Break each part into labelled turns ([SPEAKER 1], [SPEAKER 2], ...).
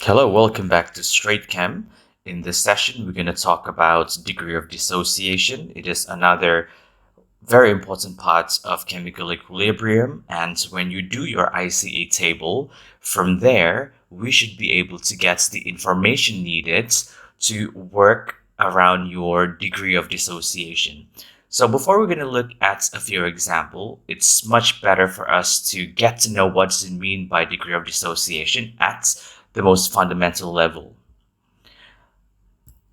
[SPEAKER 1] Hello, welcome back to STR8CHEM. In this session, we're going to talk about degree of dissociation. It is another very important part of chemical equilibrium, and when you do your ICE table, from there, we should be able to get the information needed to work around your degree of dissociation. So before we're going to look at a few examples, it's much better for us to get to know what does it mean by degree of dissociation at the most fundamental level.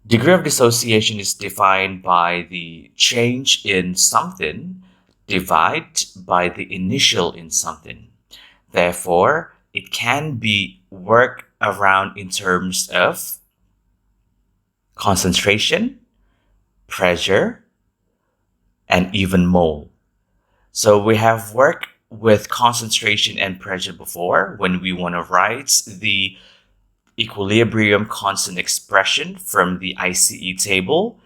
[SPEAKER 1] Degree of dissociation is defined by the change in something divided by the initial in something. Therefore, it can be worked around in terms of concentration, pressure, and even mole. So we have worked with concentration and pressure before when we want to write the equilibrium constant expression from the ICE table.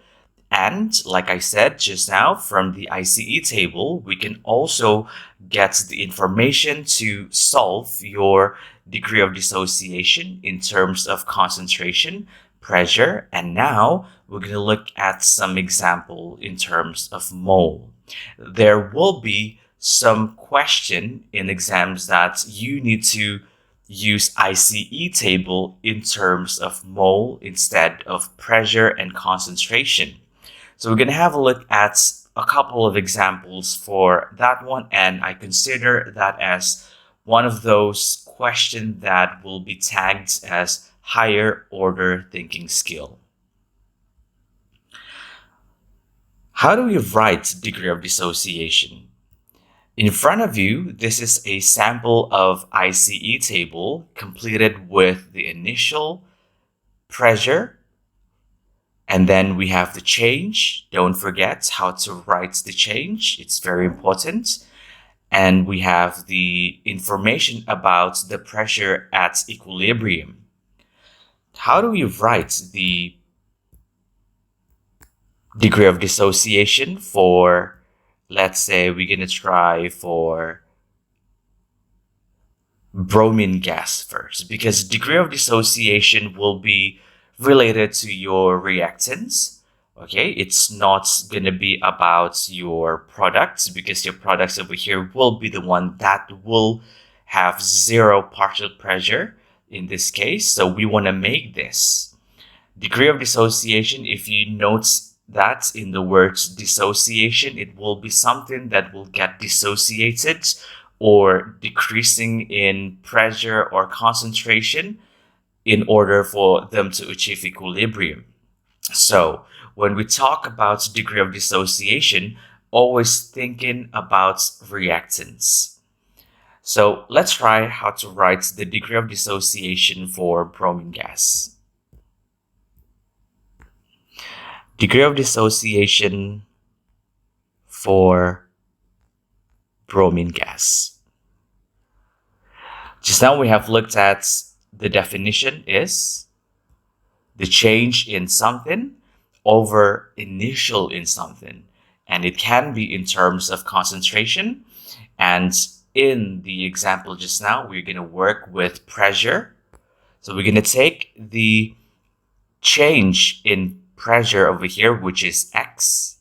[SPEAKER 1] And like I said just now, from the ICE table, we can also get the information to solve your degree of dissociation in terms of concentration, pressure, and now we're going to look at some example in terms of mole. There will be some question in exams that you need to use ICE table in terms of mole instead of pressure and concentration. So we're going to have a look at a couple of examples for that one, and I consider that as one of those questions that will be tagged as higher order thinking skill. How do we write degree of dissociation? In front of you, this is a sample of ICE table completed with the initial, pressure, and then we have the change. Don't forget how to write the change. It's very important. And we have the information about the pressure at equilibrium. How do we write the degree of dissociation for, let's say we're going to try for bromine gas first, because degree of dissociation will be related to your reactants. Okay, it's not going to be about your products, because your products over here will be the one that will have zero partial pressure in this case. So we want to make this degree of dissociation. If you note that in the words dissociation, it will be something that will get dissociated or decreasing in pressure or concentration in order for them to achieve equilibrium. So when we talk about degree of dissociation, always thinking about reactants. So let's try how to write the degree of dissociation for bromine gas. Degree of dissociation for bromine gas. Just now we have looked at the definition is the change in something over initial in something, and it can be in terms of concentration. And in the example just now, we're going to work with pressure. So we're going to take the change in pressure over here, which is X.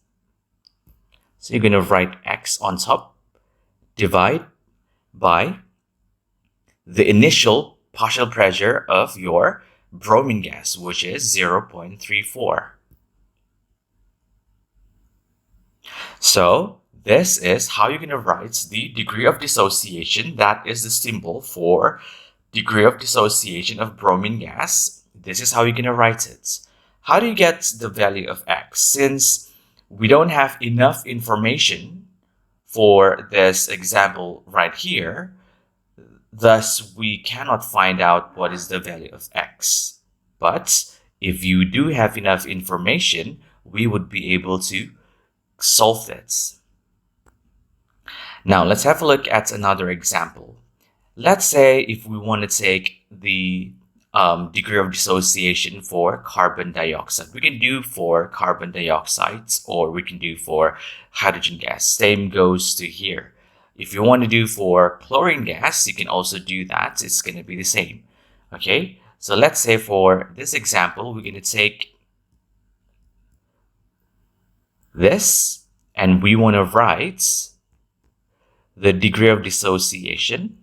[SPEAKER 1] So you're going to write X on top, divide by the initial partial pressure of your bromine gas, which is 0.34. So this is how you're going to write the degree of dissociation. That is the symbol for degree of dissociation of bromine gas. This is how you're going to write it. How do you get the value of X? Since we don't have enough information for this example right here, thus we cannot find out what is the value of X. But if you do have enough information, we would be able to solve this. Now let's have a look at another example. Let's say if we want to take the degree of dissociation for carbon dioxide. We can do for carbon dioxide, or we can do for hydrogen gas. Same goes to here. If you want to do for chlorine gas, you can also do that. It's going to be the same. Okay, So let's say for this example, we're going to take this and we want to write the degree of dissociation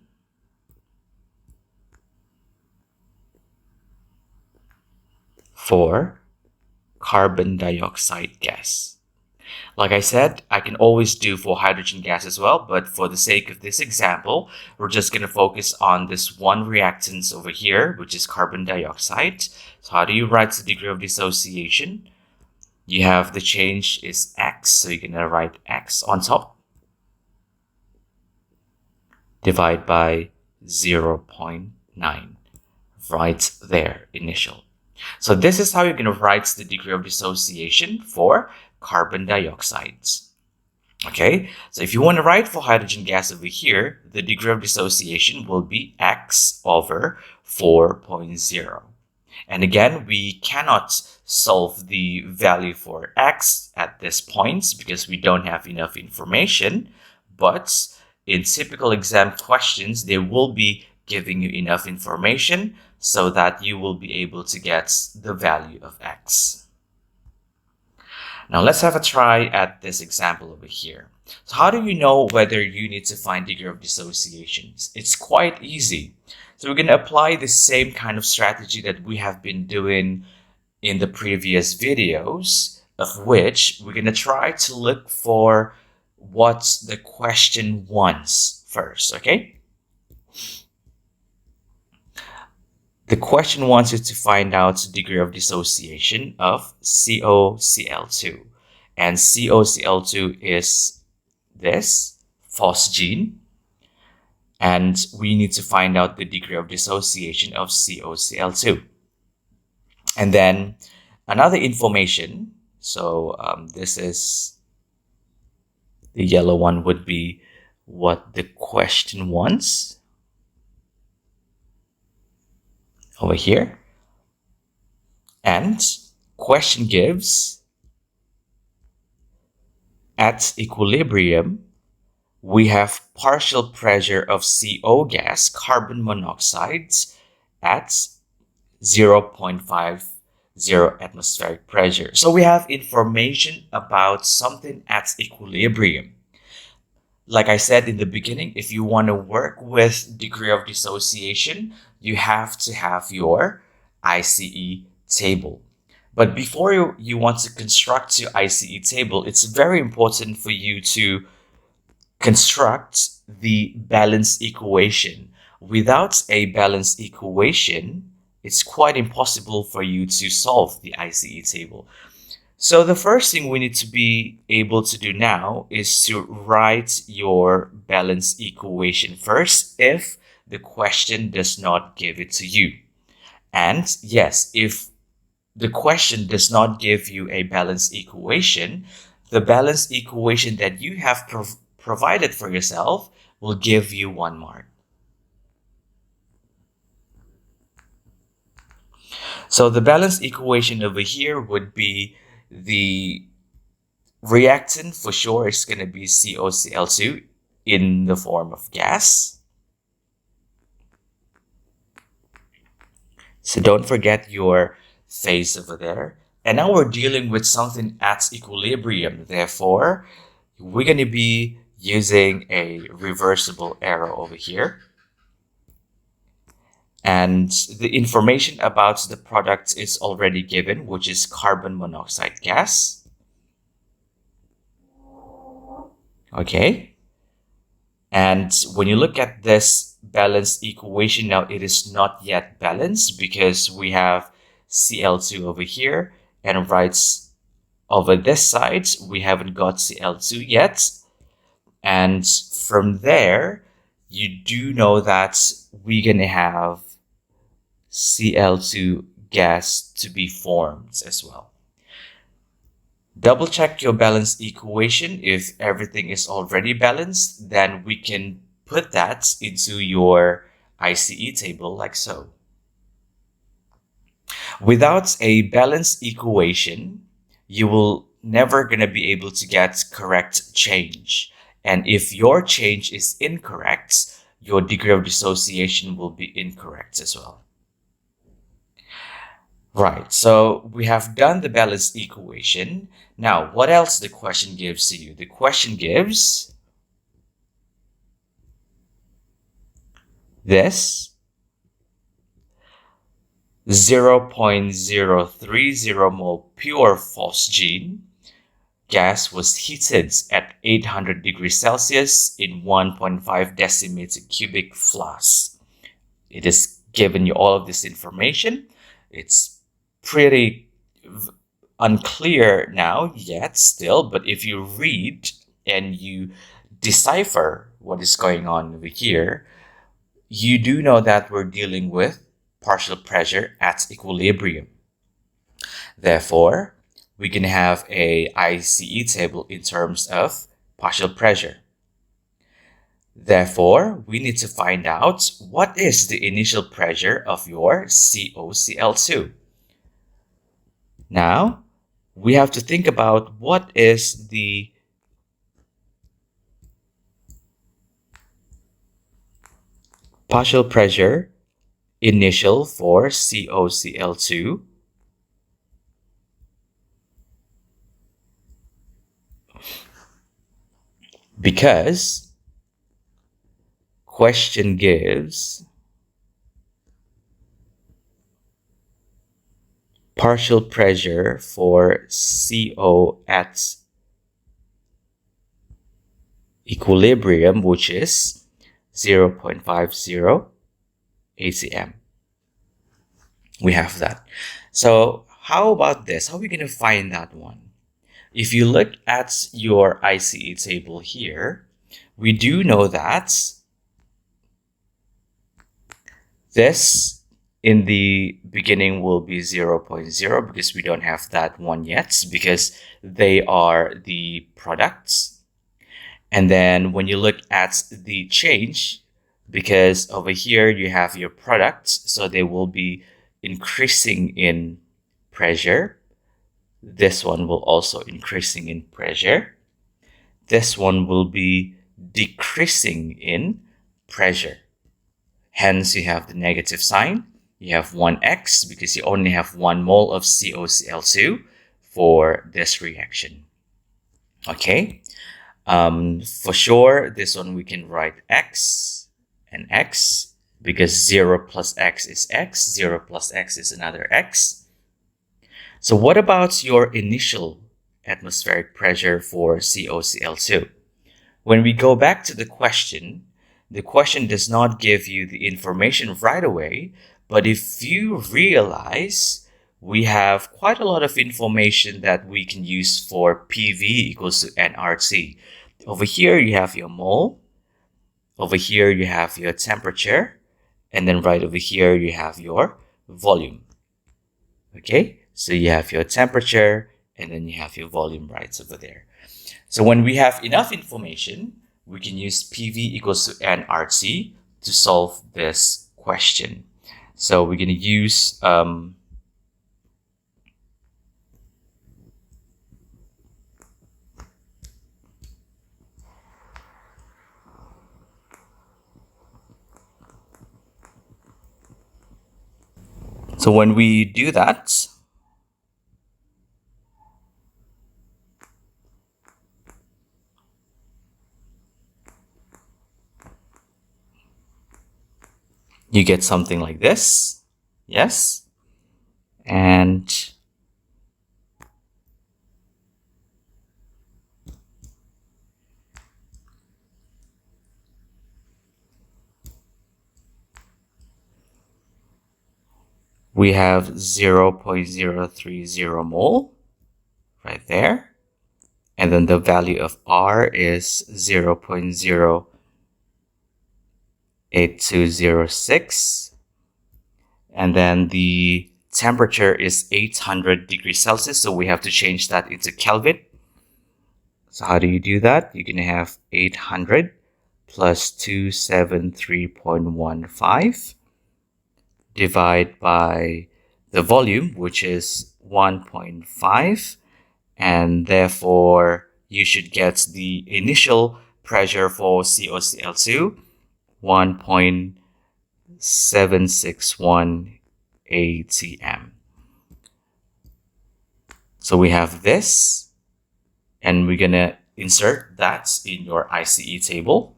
[SPEAKER 1] for carbon dioxide gas. Like I said, I can always do for hydrogen gas as well, but for the sake of this example, we're just going to focus on this one reactant over here, which is carbon dioxide. So how do you write the degree of dissociation? You have the change is X, so you're going to write X on top. Divide by 0.9. Right there, initial. So this is how you're going to write the degree of dissociation for carbon dioxide. Okay, so if you want to write for hydrogen gas over here, the degree of dissociation will be X over 4.0. And again, we cannot solve the value for X at this point because we don't have enough information. But in typical exam questions, they will be giving you enough information so that you will be able to get the value of X. Now let's have a try at this example over here. So how do you know whether you need to find degree of dissociation? It's quite easy. So we're going to apply the same kind of strategy that we have been doing in the previous videos, of which we're going to try to look for what the question wants first, okay? The question wants you to find out the degree of dissociation of COCl₂. And COCl₂ is this phosgene. And we need to find out the degree of dissociation of COCl₂. And then another information. So this is the yellow one would be what the question wants. Over here. And question gives at equilibrium, we have partial pressure of CO gas, carbon monoxide, at 0.50 atmospheric pressure. So we have information about something at equilibrium. Like I said in the beginning, if you want to work with degree of dissociation, you have to have your ICE table. But before you want to construct your ICE table, it's very important for you to construct the balance equation. Without a balance equation, it's quite impossible for you to solve the ICE table. So the first thing we need to be able to do now is to write your balance equation first if the question does not give it to you. And yes, if the question does not give you a balance equation, the balance equation that you have provided for yourself will give you 1 mark. So the balance equation over here would be the reactant, for sure, is going to be COCl₂ in the form of gas. So don't forget your phase over there. And now we're dealing with something at equilibrium. Therefore, we're going to be using a reversible arrow over here. And the information about the product is already given, which is carbon monoxide gas. Okay. And when you look at this balanced equation, now it is not yet balanced because we have Cl2 over here, and right over this side, we haven't got Cl2 yet. And from there, you do know that we're going to have Cl2 gas to be formed as well. Double check your balanced equation. If everything is already balanced, then we can put that into your ICE table like so. Without a balanced equation, you will never gonna be able to get correct change. And if your change is incorrect, your degree of dissociation will be incorrect as well. Right, so we have done the balanced equation. Now, what else the question gives to you? The question gives this 0.030 mole pure phosgene gas was heated at 800 degrees Celsius in 1.5 decimeter cubic flask. It has given you all of this information. It's pretty unclear now yet still, but if you read and you decipher what is going on over here, you do know that we're dealing with partial pressure at equilibrium. Therefore, we can have a ICE table in terms of partial pressure. Therefore, we need to find out what is the initial pressure of your COCl₂. Now, we have to think about what is the partial pressure initial for COCl₂. Because question gives partial pressure for CO at equilibrium, which is 0.50 ATM. We have that. So how about this? How are we going to find that one? If you look at your ICE table here, we do know that this in the beginning will be 0.0 because we don't have that one yet because they are the products. And then when you look at the change, because over here you have your products, so they will be increasing in pressure. This one will also increasing in pressure. This one will be decreasing in pressure. Hence, you have the negative sign. You have 1x because you only have 1 mole of COCl₂ for this reaction. Okay. For sure, this one we can write x and x because 0 plus x is x. 0 plus x is another x. So what about your initial atmospheric pressure for COCl₂? When we go back to the question does not give you the information right away, but if you realize we have quite a lot of information that we can use for PV equals to nRT. Over here, you have your mole. Over here, you have your temperature. And then right over here, you have your volume. Okay, so you have your temperature and then you have your volume right over there. So when we have enough information, we can use PV equals to nRT to solve this question. So we're going to use so when we do that, you get something like this. Yes. And we have 0.030 mole right there. And then the value of R is 0.08206. And then the temperature is 800 degrees Celsius. So we have to change that into Kelvin. So how do you do that? You're going to have 800 plus 273.15 divide by the volume, which is 1.5. And therefore, you should get the initial pressure for COCl₂, 1.761 ATM. So we have this, and we're going to insert that in your ICE table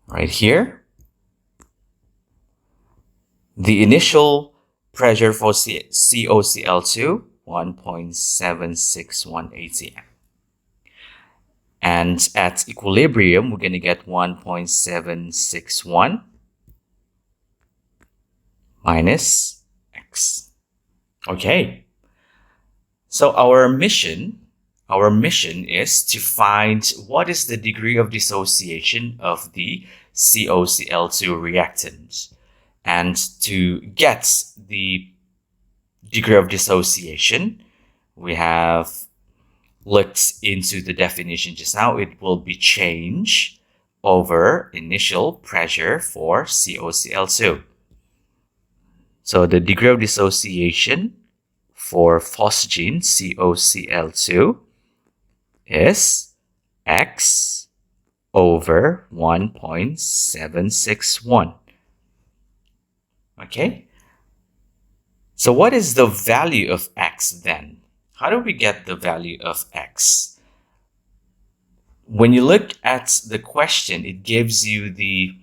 [SPEAKER 1] right here. The initial pressure for COCl₂, 1.761 atm. And at equilibrium, we're going to get 1.761 minus X. Okay. So our mission is to find what is the degree of dissociation of the COCl₂ reactant. And to get the degree of dissociation, we have looked into the definition just now. It will be change over initial pressure for COCl₂. So the degree of dissociation for phosgene COCl₂ is X over 1.761. Okay? So what is the value of X then? How do we get the value of X? When you look at the question, it gives you the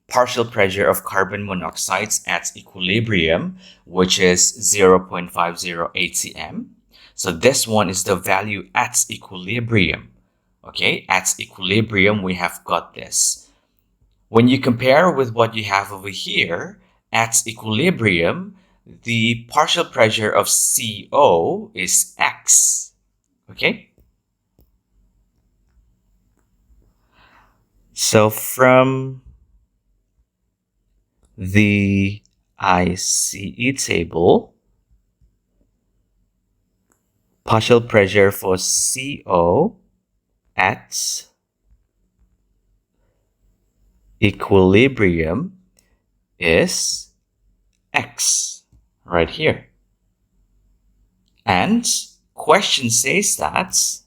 [SPEAKER 1] partial pressure of carbon monoxide at equilibrium, which is 0.50 atm. So this one is the value at equilibrium. Okay, at equilibrium, we have got this. When you compare with what you have over here, at equilibrium, the partial pressure of CO is X. Okay? So from the ICE table, partial pressure for CO at equilibrium is X right here. And question says that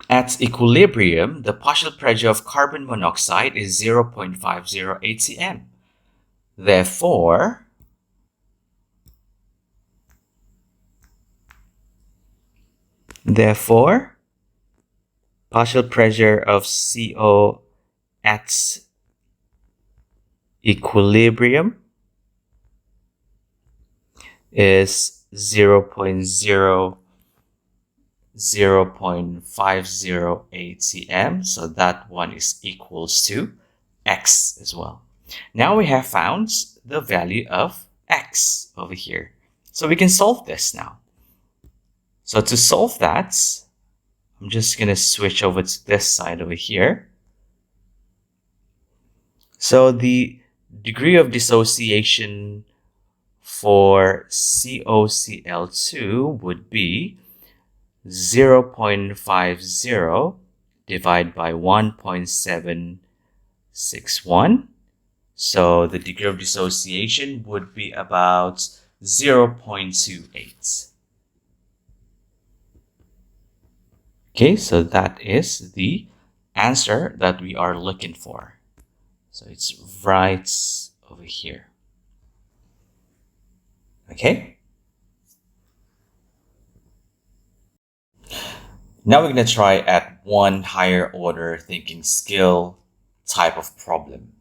[SPEAKER 1] at equilibrium, the partial pressure of carbon monoxide is 0.50 atm. Therefore, partial pressure of CO at equilibrium is 0.50 atm. So that one is equals to X as well. Now we have found the value of X over here. So we can solve this now. So to solve that, I'm just going to switch over to this side over here. So the degree of dissociation for COCl₂ would be 0.50 divided by 1.761. So the degree of dissociation would be about 0.28. Okay, so that is the answer that we are looking for. So it's right over here. Okay. Now we're going to try at one higher order thinking skill type of problem.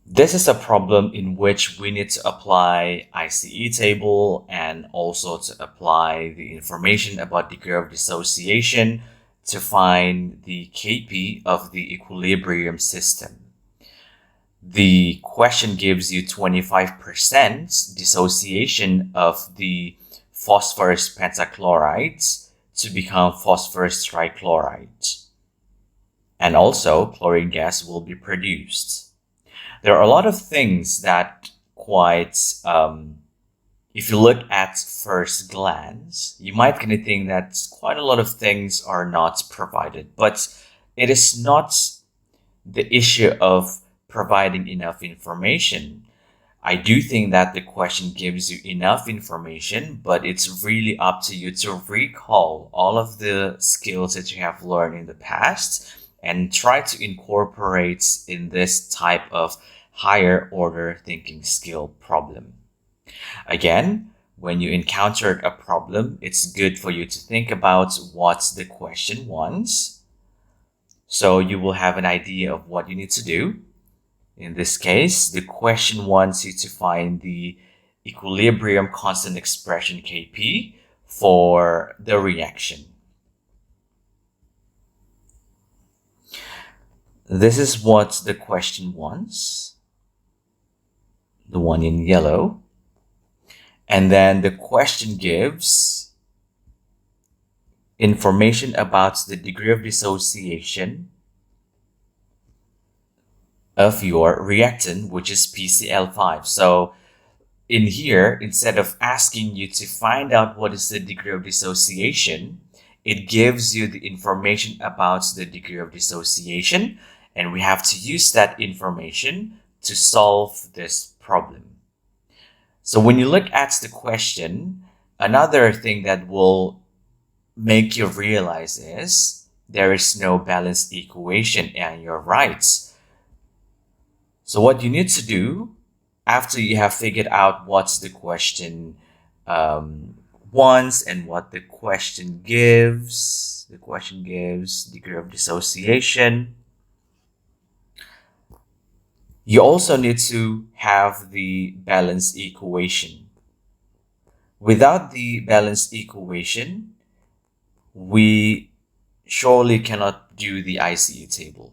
[SPEAKER 1] This is a problem in which we need to apply ICE table and also to apply the information about degree of dissociation to find the Kp of the equilibrium system. The question gives you 25% dissociation of the phosphorus pentachloride to become phosphorus trichloride. And also, chlorine gas will be produced. There are a lot of things that if you look at first glance, you might kind of think that quite a lot of things are not provided, but it is not the issue of providing enough information. I do think that the question gives you enough information, but it's really up to you to recall all of the skills that you have learned in the past and try to incorporate in this type of higher order thinking skill problem. Again, when you encounter a problem, it's good for you to think about what the question wants. So you will have an idea of what you need to do. In this case, the question wants you to find the equilibrium constant expression Kp for the reaction. This is what the question wants, the one in yellow. And then the question gives information about the degree of dissociation of your reactant, which is PCl5. So in here, instead of asking you to find out what is the degree of dissociation, it gives you the information about the degree of dissociation, and we have to use that information to solve this problem. So when you look at the question, another thing that will make you realize is there is no balanced equation, and you're right. So what you need to do after you have figured out what the question wants and what the question gives degree of dissociation, you also need to have the balanced equation. Without the balanced equation, we surely cannot do the ICE table.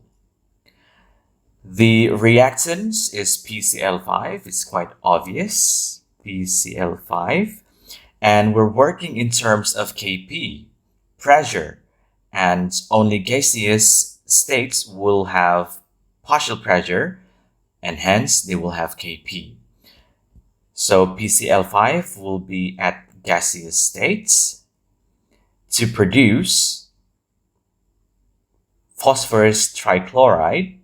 [SPEAKER 1] The reactants is PCl5. It's quite obvious, PCl5. And we're working in terms of Kp, pressure, and only gaseous states will have partial pressure, and hence they will have Kp. So PCl5 will be at gaseous states to produce phosphorus trichloride.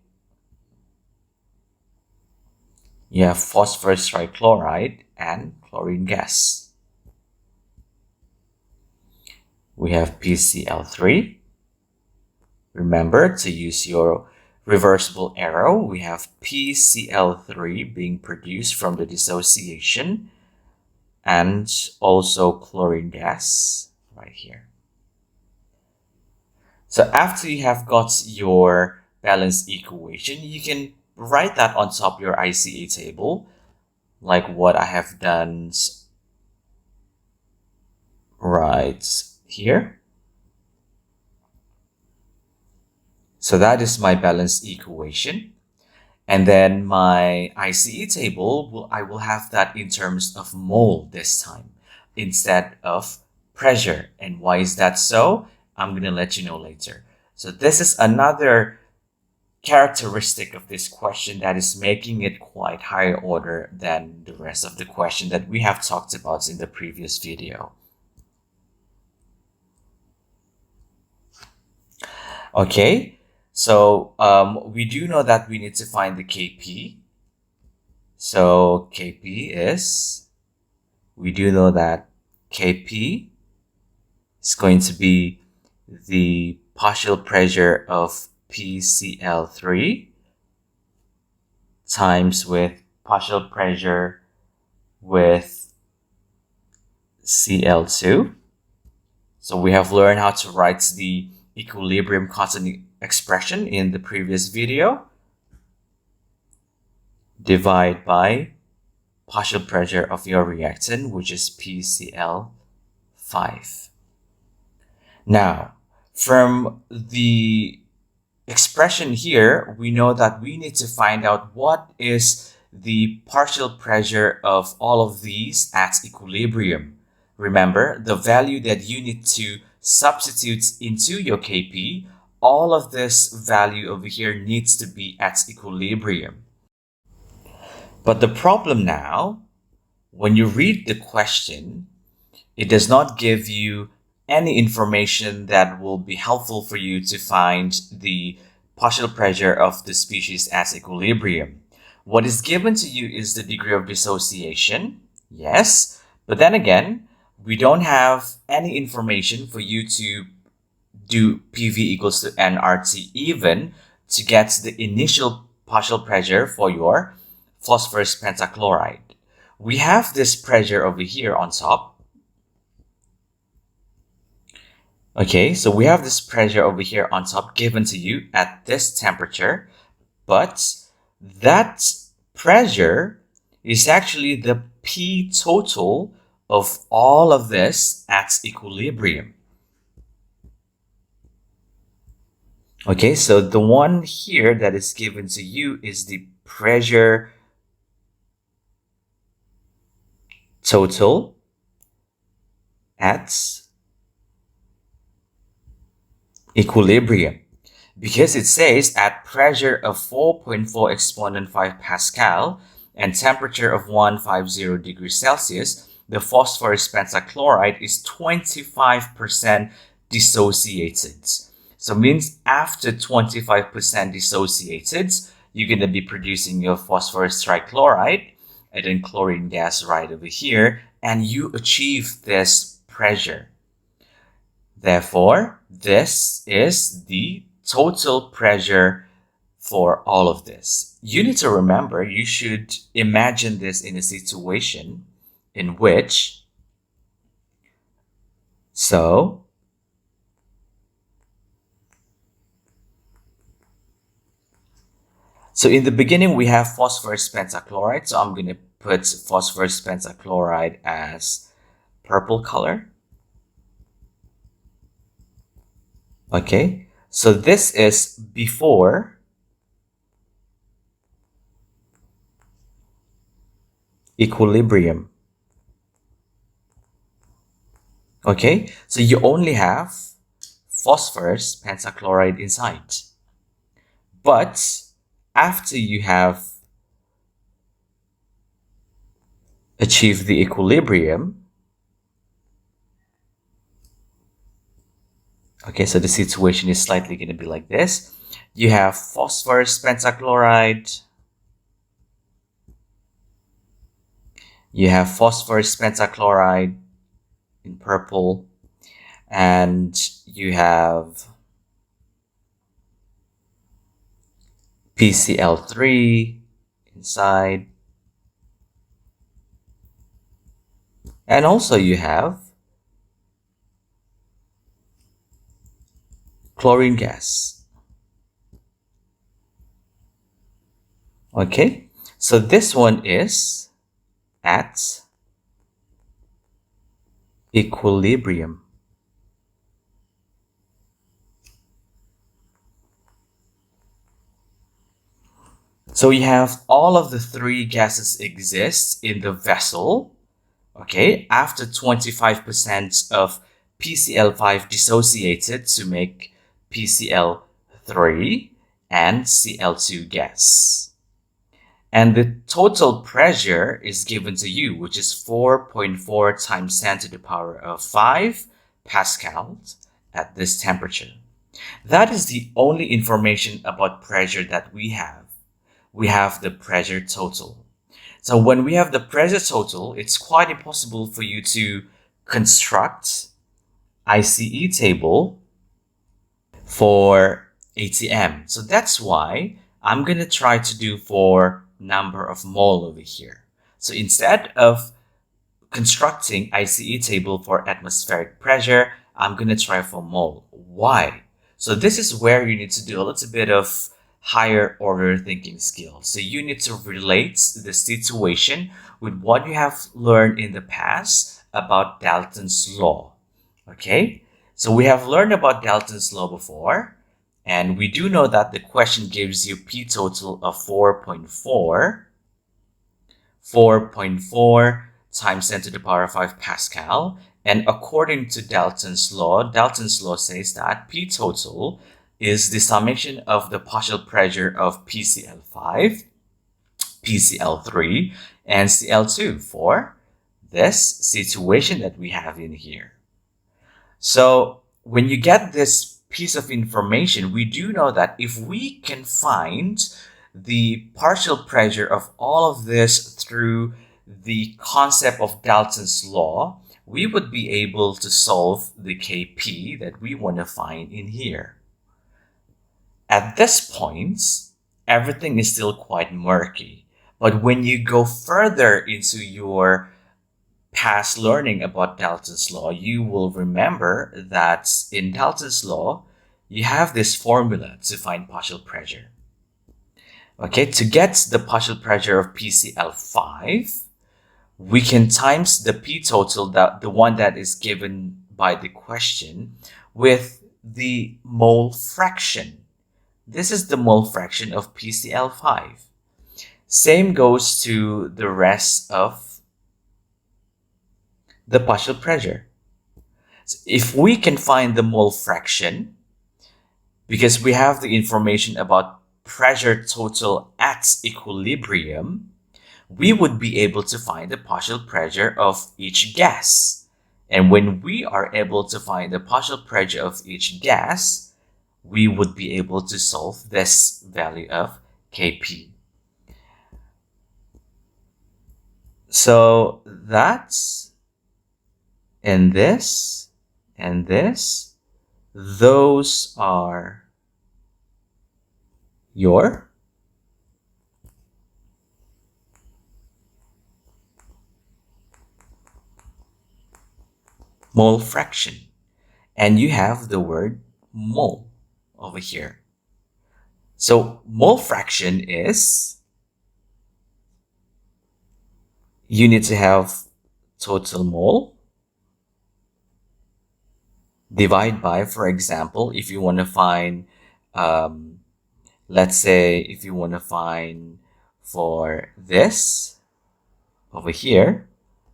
[SPEAKER 1] You have phosphorus trichloride and chlorine gas. We have PCl3. Remember to use your reversible arrow. We have PCl3 being produced from the dissociation, and also chlorine gas right here. So after you have got your balanced equation, you can write that on top of your ICA table, like what I have done right here. So that is my balanced equation. And then my ICE table, I will have that in terms of mole this time instead of pressure. And why is that so? I'm going to let you know later. So this is another characteristic of this question that is making it quite higher order than the rest of the question that we have talked about in the previous video. Okay. So we do know that we need to find the Kp. So Kp is, we do know that Kp is going to be the partial pressure of PCl3 times with partial pressure with Cl2. So we have learned how to write the equilibrium constant expression in the previous video. Divide by partial pressure of your reactant, which is PCl5. Now, from the expression here, we know that we need to find out what is the partial pressure of all of these at equilibrium. Remember, the value that you need to substitute into your Kp, all of this value over here needs to be at equilibrium. But the problem now, when you read the question, it does not give you any information that will be helpful for you to find the partial pressure of the species at equilibrium. What is given to you is the degree of dissociation, yes, but then again, we don't have any information for you to do PV equals to nRT even to get the initial partial pressure for your phosphorus pentachloride. We have this pressure over here on top. Okay, so we have this pressure over here on top given to you at this temperature, but that pressure is actually the P total of all of this at equilibrium. Okay, so the one here that is given to you is the pressure total at equilibrium, because it says at pressure of 4.4 exponent 5 Pascal and temperature of 150 degrees Celsius, the phosphorus pentachloride is 25% dissociated. So means after 25% dissociated, you're going to be producing your phosphorus trichloride and then chlorine gas right over here, and you achieve this pressure. Therefore, this is the total pressure for all of this. You need to remember, you should imagine this in a situation in which, so in the beginning we have phosphorus pentachloride, so I'm going to put phosphorus pentachloride as purple color. Okay, so this is before equilibrium. Okay, so you only have phosphorus pentachloride inside. But after you have achieved the equilibrium, okay, so the situation is slightly going to be like this. You have phosphorus pentachloride. You have phosphorus pentachloride in purple. And you have PCl3 inside. And also you have chlorine gas. Okay, so this one is at equilibrium. So you have all of the three gases exist in the vessel. Okay, after 25% of PCl5 dissociated to make PCl3 and Cl2 gas. And the total pressure is given to you, which is 4.4 times 10 to the power of 5 pascals at this temperature. That is the only information about pressure that we have. We have the pressure total. So when we have the pressure total, it's quite impossible for you to construct ICE table for ATM. So that's why I'm going to try to do for number of mole over here. So instead of constructing ICE table for atmospheric pressure, I'm going to try for mole. Why? So this is where you need to do a little bit of higher order thinking skills. So you need to relate the situation with what you have learned in the past about Dalton's law. Okay, so we have learned about Dalton's law before, and we do know that the question gives you P total of 4.4 times 10 to the power of 5 Pascal. And according to Dalton's law says that P total is the summation of the partial pressure of PCl5, PCl3, and Cl2 for this situation that we have in here. So when you get this piece of information, we do know that if we can find the partial pressure of all of this through the concept of Dalton's law, we would be able to solve the Kp that we want to find in here. At this point, everything is still quite murky, But when you go further into your past learning about Dalton's law, you will remember that in Dalton's law, you have this formula to find partial pressure. Okay, to get the partial pressure of PCl5, we can times the P total, the one that is given by the question, with the mole fraction. This is the mole fraction of PCl5. Same goes to the rest of the partial pressure. So if we can find the mole fraction, because we have the information about pressure total at equilibrium, we would be able to find the partial pressure of each gas. And when we are able to find the partial pressure of each gas, we would be able to solve this value of Kp. So that's, and this, those are your mole fraction. And you have the word mole over here. So mole fraction is, you need to have total mole divide by, for example, if you want to find, let's say if you want to find for this over here,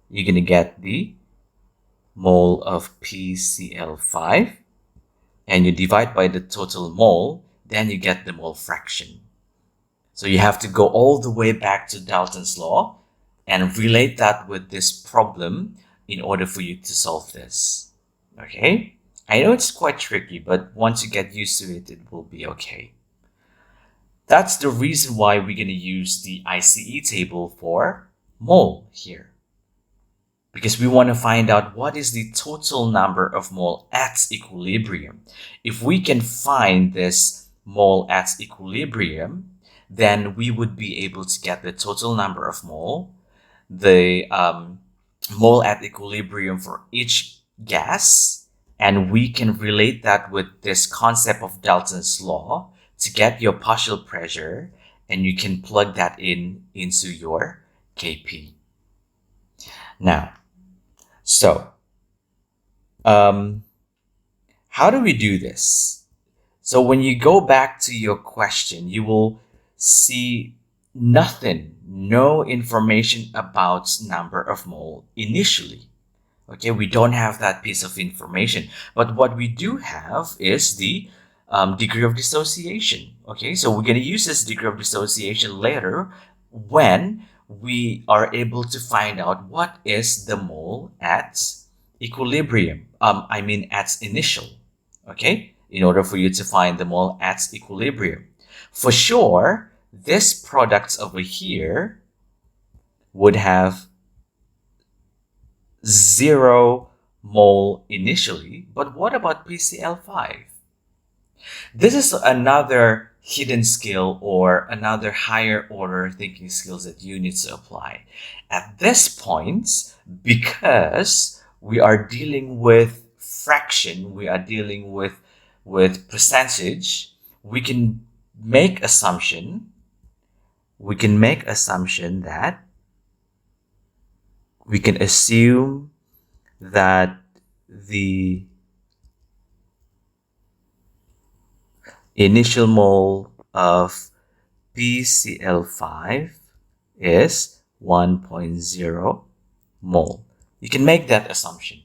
[SPEAKER 1] you're going to get the mole of PCl5 and you divide by the total mole, then you get the mole fraction. So you have to go all the way back to Dalton's law and relate that with this problem in order for you to solve this. Okay? I know it's quite tricky, but once you get used to it, it will be okay. That's the reason why we're going to use the ICE table for mole here. Because we want to find out what is the total number of mole at equilibrium. If we can find this mole at equilibrium, then we would be able to get the total number of mole, the mole at equilibrium for each gas, and we can relate that with this concept of Dalton's law to get your partial pressure, and you can plug that into your Kp. Now, so how do we do this? So when you go back to your question, you will see nothing, no information about number of mole initially. Okay, we don't have that piece of information, but what we do have is the degree of dissociation. Okay, so we're going to use this degree of dissociation later when we are able to find out what is the mole at equilibrium. At initial. Okay, in order for you to find the mole at equilibrium. For sure, this product over here would have 0 mole initially, but what about PCl5? This is another hidden skill or another higher order thinking skills that you need to apply. At this point, because we are dealing with fraction, we are dealing with percentage, we can make assumption that we can assume that the initial mole of PCl5 is 1.0 mole. You can make that assumption.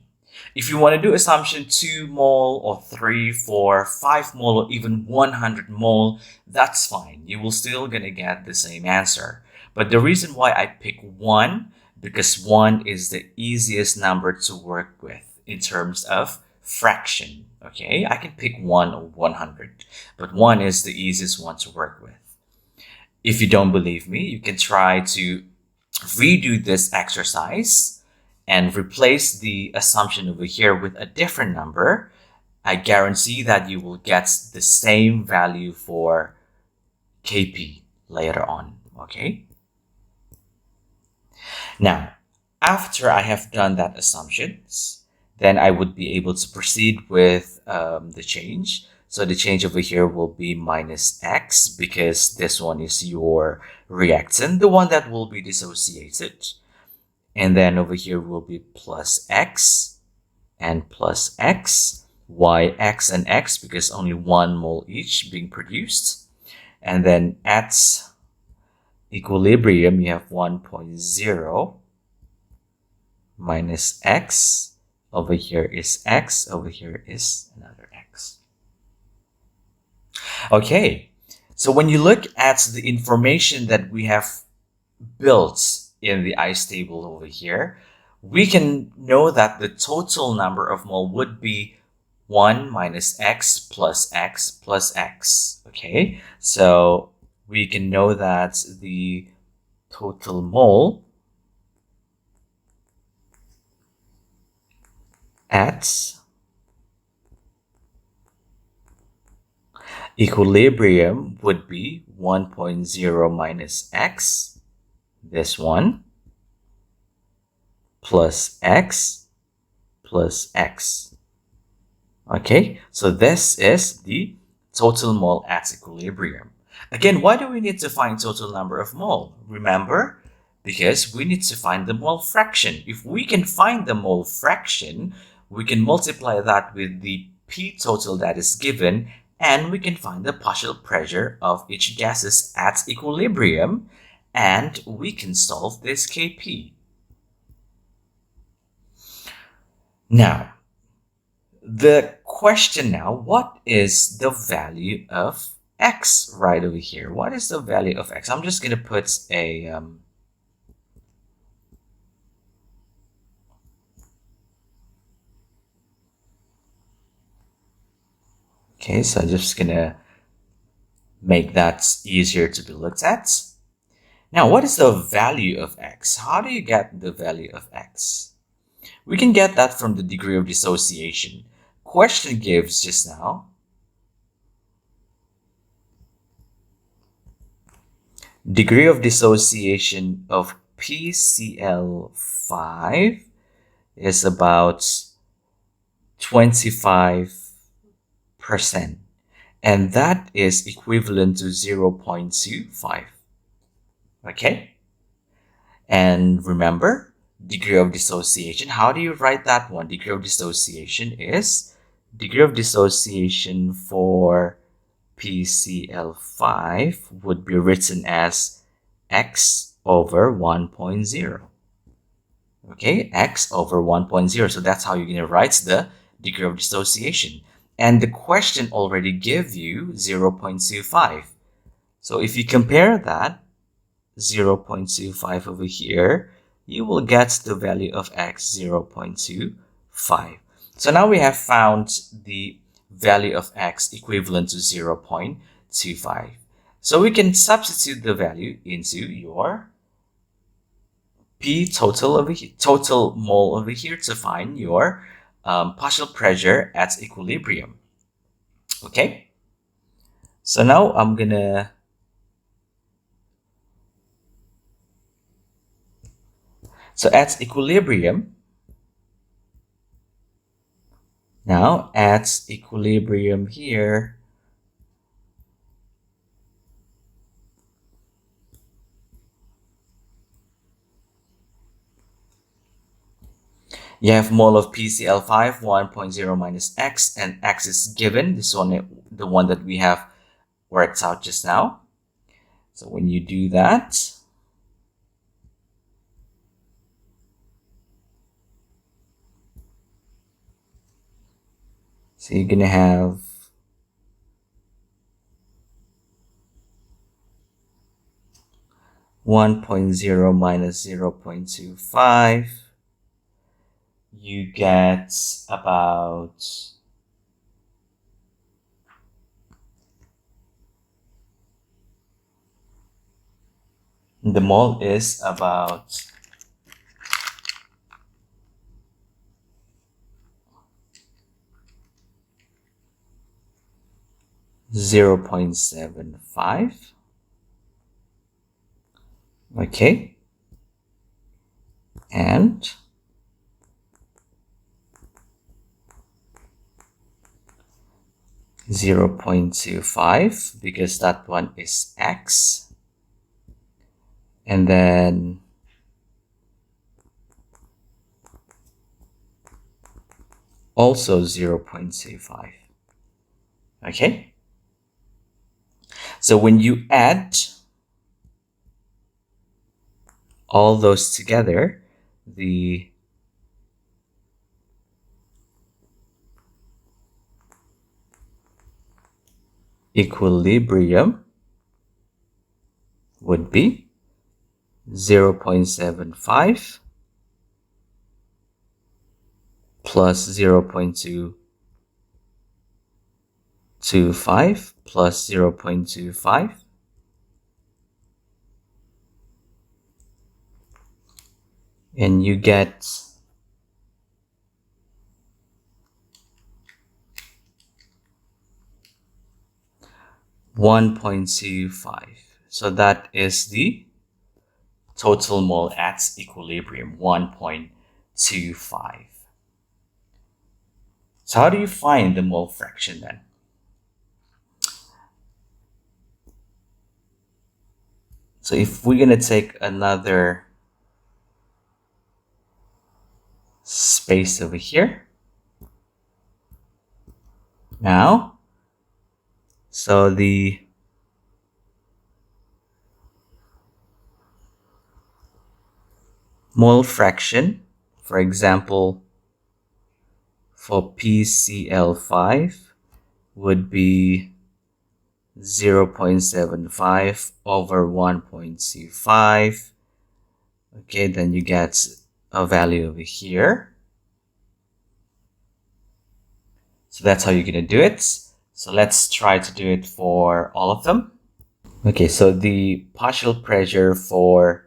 [SPEAKER 1] If you want to do assumption 2 mole or 3, 4, 5 mole or even 100 mole, that's fine. You will still gonna get the same answer. But the reason why I pick 1, because 1 is the easiest number to work with in terms of fraction. Okay, I can pick 1 or 100, but 1 is the easiest one to work with. If you don't believe me, you can try to redo this exercise and replace the assumption over here with a different number. I guarantee that you will get the same value for Kp later on. Okay, Now, after I have done that assumptions, then I would be able to proceed with the change. So the change over here will be minus X because this one is your reactant, the one that will be dissociated. And then over here will be plus X and plus X, Y, X, and X because only 1 mole each being produced. And then at equilibrium, you have 1.0 minus X. Over here is X. Over here is another X. Okay, so when you look at the information that we have built in the ice table over here, we can know that the total number of mole would be 1 minus X plus X plus X. Okay, so we can know that the total mole at equilibrium would be 1.0 minus X, this one, plus X plus X. Okay, so this is the total mole at equilibrium. Again, why do we need to find total number of mole? Remember, because we need to find the mole fraction. If we can find the mole fraction, we can multiply that with the P total that is given, and we can find the partial pressure of each gases at equilibrium, and we can solve this Kp. Now, the question now, what is the value of X right over here? What is the value of X? I'm just going to put a okay, so I'm just going to make that easier to be looked at. Now, what is the value of X? How do you get the value of X? We can get that from the degree of dissociation. Question gives just now degree of dissociation of PCl5 is about 25%, and that is equivalent to 0.25. Okay, and remember, degree of dissociation, how do you write that one? Degree of dissociation is degree of dissociation for PCl5 would be written as X over 1.0. Okay, X over 1.0. So that's how you're going to write the degree of dissociation. And the question already gave you 0.25. So if you compare that, 0.25 over here, you will get the value of X 0.25. So now we have found the value of X equivalent to 0.25. So we can substitute the value into your P total over here, total mole over here, to find your partial pressure at equilibrium. Okay, so now I'm gonna at equilibrium, now at equilibrium here, you have mole of PCl5, 1.0 minus X, and X is given, this one, the one that we have worked out just now. So when you do that, so you're gonna have 1.0 minus 0.25. You get about the mole is about 0.75. Okay, and (0.25) because that one is X, and then also 0.25. Okay, so when you add all those together, the equilibrium would be 0.75 plus 0.225 plus 0.25, and you get 1.25. So that is the total mole at equilibrium, 1.25. So how do you find the mole fraction then? So if we're going to take another space over here now, so the mole fraction, for example, for PCl5 would be 0.75 over 1.25. Okay, then you get a value over here. So that's how you're going to do it. So let's try to do it for all of them. Okay, so the partial pressure for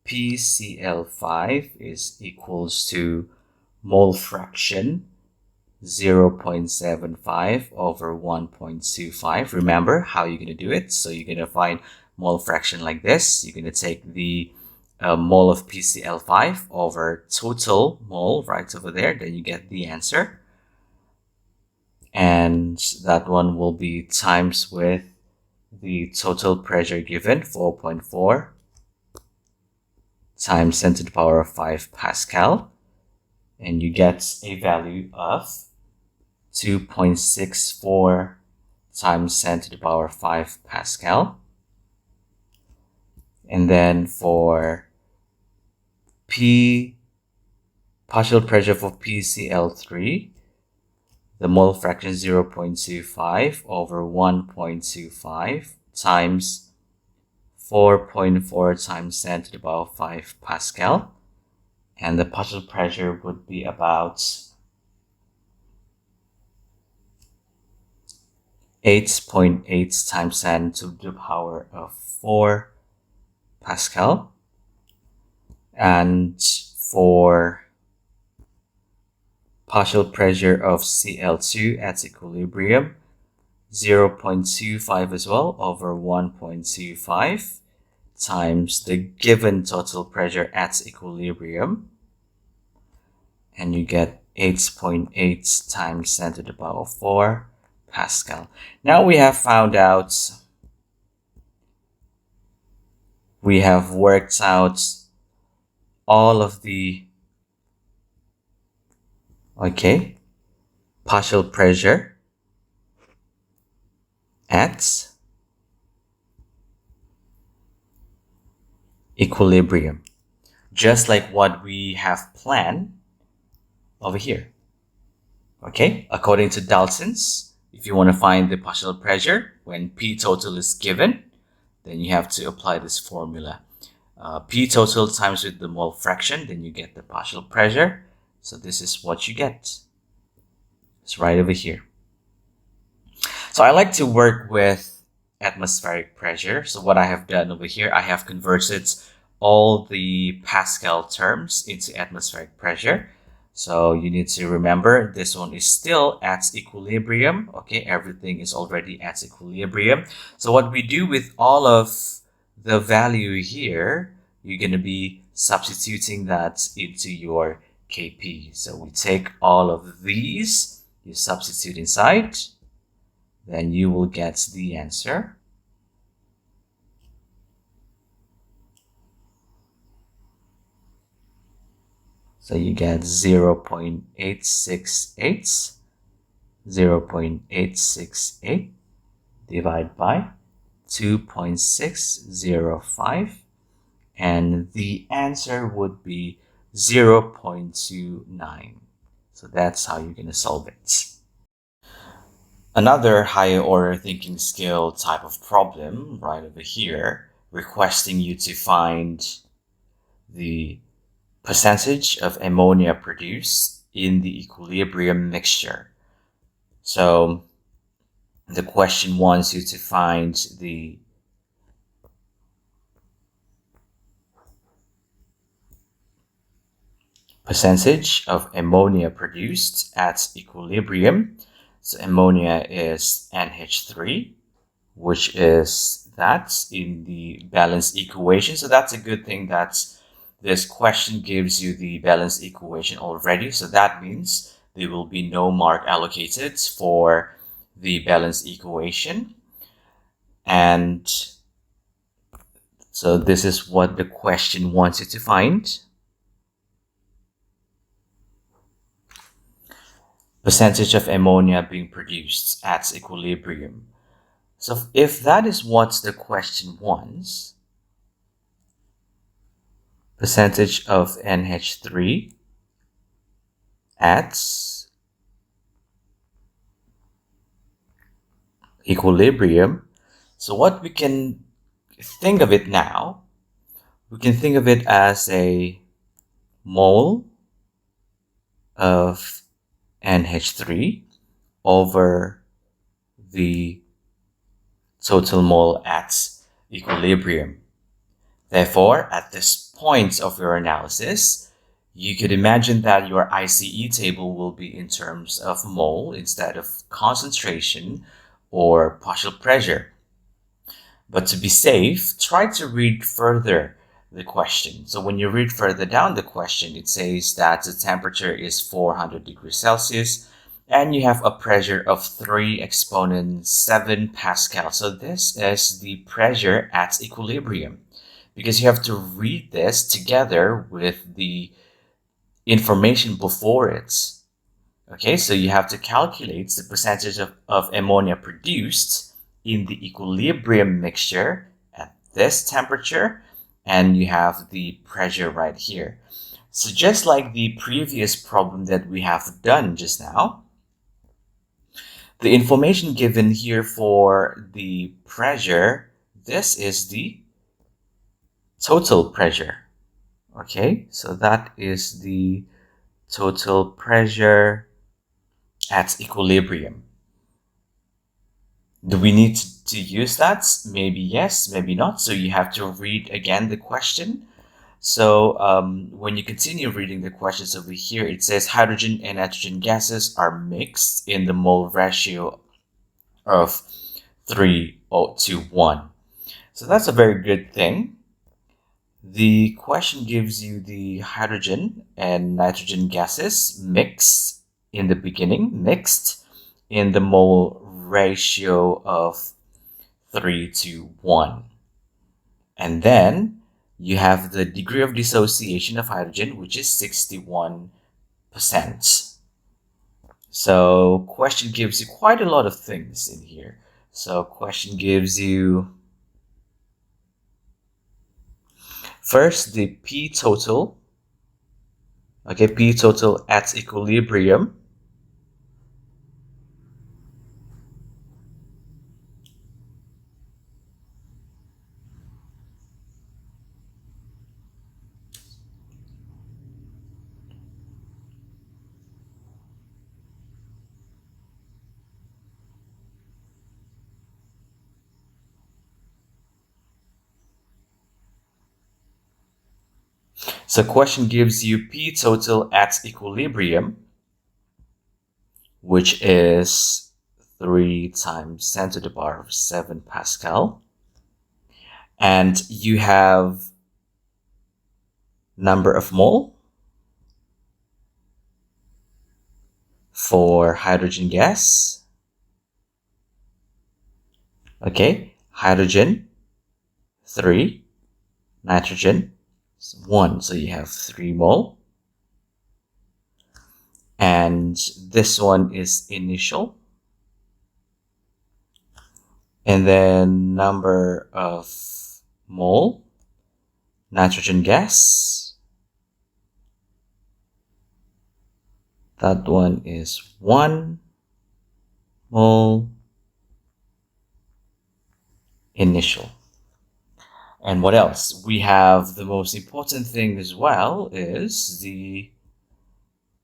[SPEAKER 1] PCl5 is equals to mole fraction 0.75 over 1.25. Remember how you're going to do it. So you're going to find mole fraction like this. You're going to take the mole of PCl5 over total mole right over there. Then you get the answer. And that one will be times with the total pressure given, 4.4 times 10 to the power of 5 Pascal. And you get a value of 2.64 times 10 to the power of 5 Pascal. And then for partial pressure for PCl3, the mole fraction is 0.25 over 1.25 times 4.4 times 10 to the power of 5 Pascal. And the partial pressure would be about 8.8 times 10 to the power of 4 Pascal. And for partial pressure of Cl2 at equilibrium, 0.25 as well over 1.25 times the given total pressure at equilibrium, and you get 8.8 times 10 to the power of 4 Pascal. Now we have found out, we have worked out all of the partial pressure at equilibrium, just like what we have planned over here. Okay, according to Dalton's, if you want to find the partial pressure when P total is given, then you have to apply this formula. P total times with the mole fraction, then you get the partial pressure. So this is what you get. It's right over here. So I like to work with atmospheric pressure. So what I have done over here, I have converted all the Pascal terms into atmospheric pressure. So you need to remember this one is still at equilibrium. Okay, everything is already at equilibrium. So what we do with all of the value here, you're going to be substituting that into your Kp. So we take all of these, you substitute inside, then you will get the answer. So you get 0.868, 0.868 divided by 2.605, and the answer would be 0.29. So that's how you're going to solve it. Another higher order thinking skill type of problem right over here, requesting you to find the percentage of ammonia produced in the equilibrium mixture. So the question wants you to find the percentage of ammonia produced at equilibrium. So ammonia is NH3, which is that in the balance equation. So that's a good thing that this question gives you the balance equation already. So that means there will be no mark allocated for the balance equation. And so this is what the question wants you to find. Percentage of ammonia being produced at equilibrium. So if that is what the question wants, percentage of NH3 at equilibrium. So what we can think of it now, we can think of it as a mole of NH3 over the total mole at equilibrium. Therefore, at this point of your analysis, you could imagine that your ICE table will be in terms of mole instead of concentration or partial pressure. But to be safe, try to read further the question. So when you read further down the question, it says that the temperature is 400 degrees Celsius and you have a pressure of 3 exponent 7 Pascal. So this is the pressure at equilibrium, because you have to read this together with the information before it. Okay, so you have to calculate the percentage of ammonia produced in the equilibrium mixture at this temperature, and you have the pressure right here. So just like the previous problem that we have done just now, the information given here for the pressure, this is the total pressure. Okay, so that is the total pressure at equilibrium. Do we need to use that? Maybe yes, maybe not. So you have to read again the question. So when you continue reading the questions over here, it says hydrogen and nitrogen gases are mixed in the mole ratio of 3:1. So that's a very good thing. The question gives you the hydrogen and nitrogen gases mixed in the beginning, mixed in the mole ratio of 3:1. And then you have the degree of dissociation of hydrogen, which is 61%. So question gives you quite a lot of things in here. So question gives you first the P total. Okay, P total at equilibrium. So question gives you P total at equilibrium, which is 3 times 10 to the power of 7 Pascal. And you have number of mole for hydrogen gas. Okay, hydrogen 3, nitrogen 1, so you have 3 mole. And this one is initial. And then number of mole nitrogen gas, that one is 1 mole initial. And what else? We have the most important thing as well is the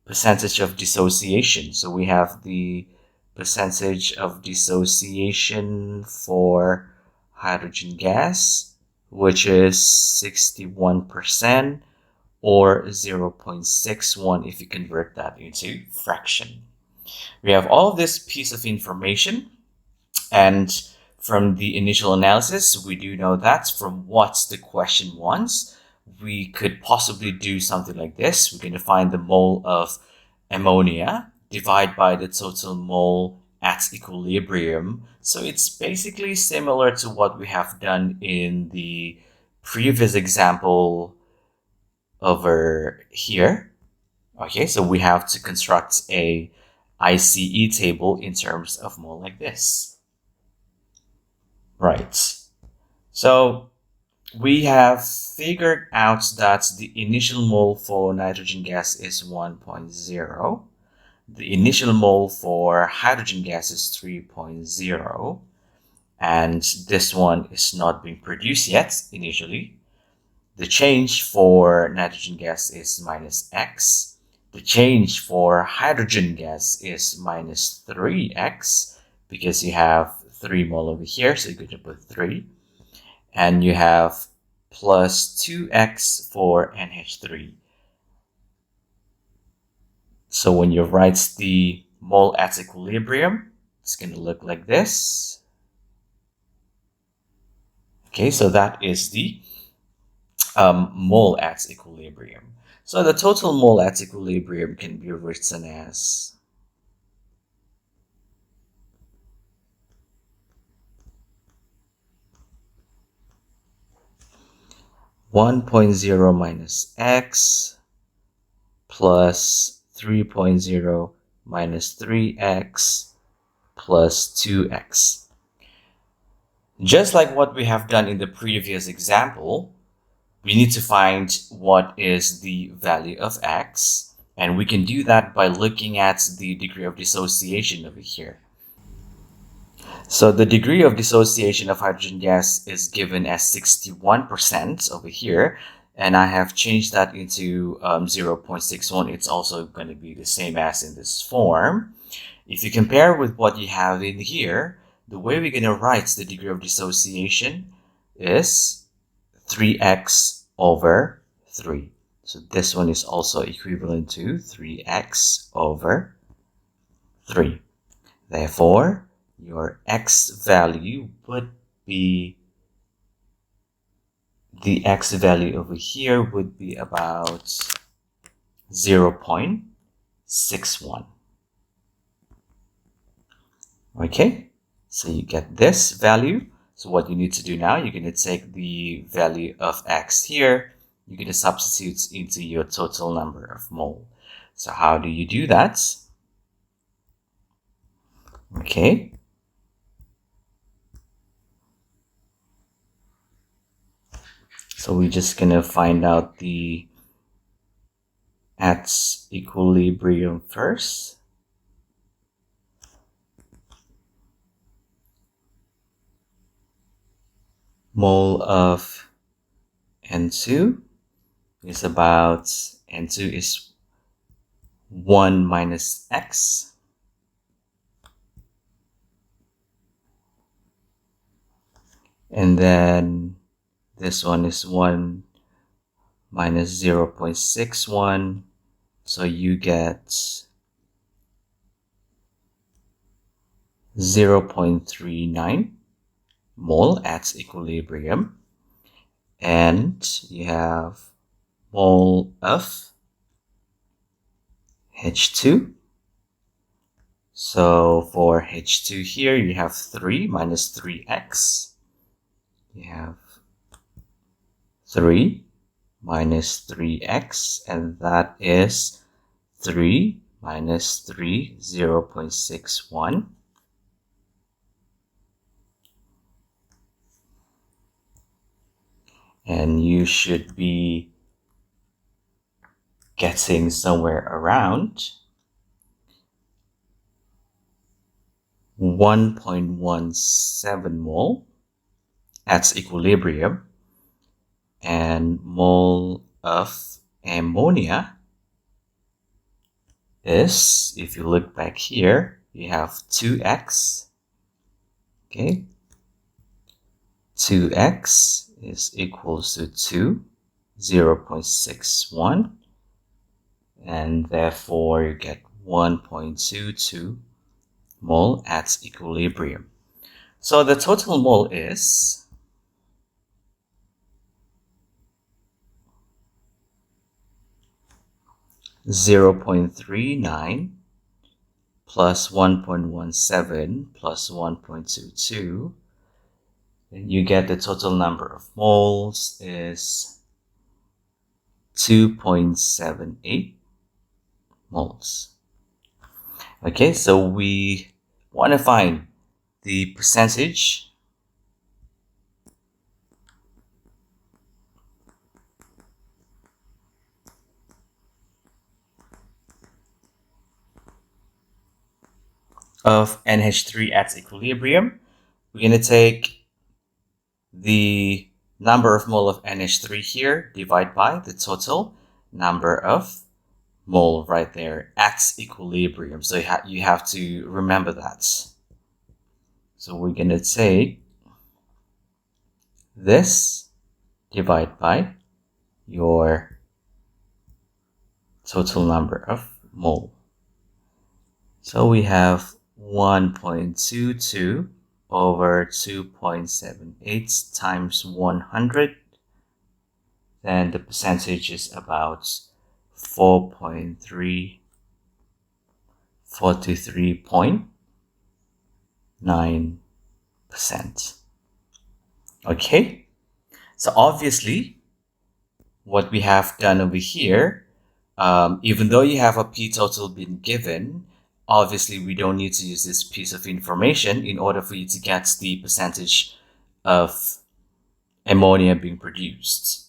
[SPEAKER 1] percentage of dissociation. So we have the percentage of dissociation for hydrogen gas, which is 61%, or 0.61 if you convert that into fraction. We have all this piece of information, and from the initial analysis, we do know that from what the question wants, we could possibly do something like this. We're going to find the mole of ammonia, divide by the total mole at equilibrium. So it's basically similar to what we have done in the previous example over here. Okay, so we have to construct a ICE table in terms of mole like this. Right. So we have figured out that the initial mole for nitrogen gas is 1.0. The initial mole for hydrogen gas is 3.0. And this one is not being produced yet initially. The change for nitrogen gas is minus x. The change for hydrogen gas is minus 3x, because you have 3 mole over here, so you're going to put 3. And you have plus 2x for NH3. So when you write the mole at equilibrium, it's going to look like this. Okay, so that is the mole at equilibrium. So the total mole at equilibrium can be written as (1.0 minus x plus 3.0 minus 3x plus 2x. Just like what we have done in the previous example, we need to find what is the value of x, and we can do that by looking at the degree of dissociation over here. So the degree of dissociation of hydrogen gas is given as 61% over here, and I have changed that into 0.61. It's also going to be the same as in this form. If you compare with what you have in here, the way we're going to write the degree of dissociation is 3x over 3. So this one is also equivalent to 3x over 3. Therefore, your x value would be, the x value over here would be about 0.61. Okay, so you get this value. So what you need to do now, you're going to take the value of x here, you're going to substitute into your total number of mole. So how do you do that? Okay. So we're just going to find out the at equilibrium first. Mole of N2 is about, N2 is 1 minus x. And then this one is 1 minus 0.61. So you get 0.39 mole at equilibrium. And you have mole of H2. So for H2 here, you have 3 minus 3x. You have 3 minus 3x, and that is 3 minus 3, 0.61. And you should be getting somewhere around 1.17 mole at equilibrium, and mole of ammonia is, if you look back here, you have 2x. Okay, 2x is equals to 2, 0.61, and therefore you get 1.22 mole at equilibrium. So the total mole is 0.39 plus 1.17 plus 1.22. And you get the total number of moles is 2.78 moles. Okay, so we want to find the percentage of NH3 at equilibrium. We're going to take the number of mole of NH3 here, divide by the total number of mole right there at equilibrium. So you have to remember that. So we're going to take this divide by your total number of mole. So we have 1.22 over 2.78 times 100. Then the percentage is about 43.9%. Okay, so obviously what we have done over here, even though you have a P total been given, obviously we don't need to use this piece of information in order for you to get the percentage of ammonia being produced.